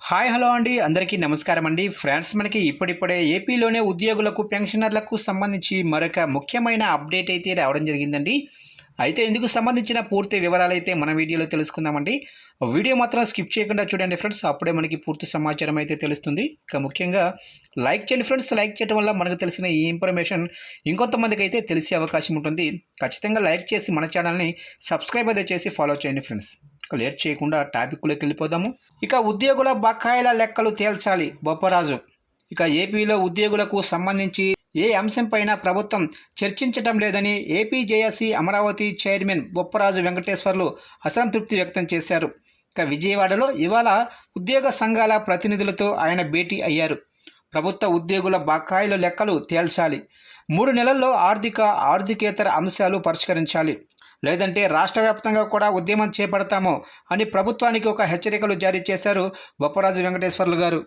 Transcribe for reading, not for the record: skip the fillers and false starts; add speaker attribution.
Speaker 1: Hi hello అండి అందరికీ నమస్కారం అండి ఫ్రెండ్స్ మనకి ఇప్పుడిప్పుడే ఏపీలోనే ఉద్యోగులకు పెన్షనర్లకు సంబంధించి మరొక ముఖ్యమైన అప్డేట్ అయితే రావడం జరిగిందండి. అయితే ఇందుకు సంబంధించిన పూర్తి వివరాలు అయితే మన వీడియోలో తెలుసుకుందామండి. వీడియో మాత్రం స్కిప్ చేయకుండా చూడండి ఫ్రెండ్స్, అప్పుడే మనకి పూర్తి సమాచారం అయితే తెలుస్తుంది. ఇక ముఖ్యంగా లైక్ చేయండి ఫ్రెండ్స్, లైక్ చేయడం వల్ల మనకు తెలిసిన ఈ ఇన్ఫర్మేషన్ ఇంకొంతమందికి అయితే తెలిసే అవకాశం ఉంటుంది. ఖచ్చితంగా లైక్ చేసి మన ఛానల్ని సబ్స్క్రైబ్ అయితే చేసి ఫాలో చేయండి ఫ్రెండ్స్. లేట్ చేయకుండా టాపిక్లోకి వెళ్ళిపోదాము. ఇక ఉద్యోగుల బకాయిల లెక్కలు తేల్చాలి బొప్పరాజు. ఇక ఏపీలో ఉద్యోగులకు సంబంధించి ఏ అంశంపైన ప్రభుత్వం చర్చించటం లేదని AP JAC Amaravati chairman Bopparaju Venkateswarlu అసంతృప్తి వ్యక్తం చేశారు. ఇక విజయవాడలో ఇవాళ ఉద్యోగ సంఘాల ప్రతినిధులతో ఆయన భేటీ అయ్యారు. ప్రభుత్వ ఉద్యోగుల బకాయిల లెక్కలు తేల్చాలి, 3 నెలల్లో ఆర్థికేతర అంశాలు పరిష్కరించాలి, లేదంటే రాష్ట్ర వ్యాప్తంగా కూడా ఉద్యమం చేపడతాము అని ప్రభుత్వానికి ఒక హెచ్చరికలు జారీ చేశారు బొప్పరాజు వెంకటేశ్వర్లు గారు.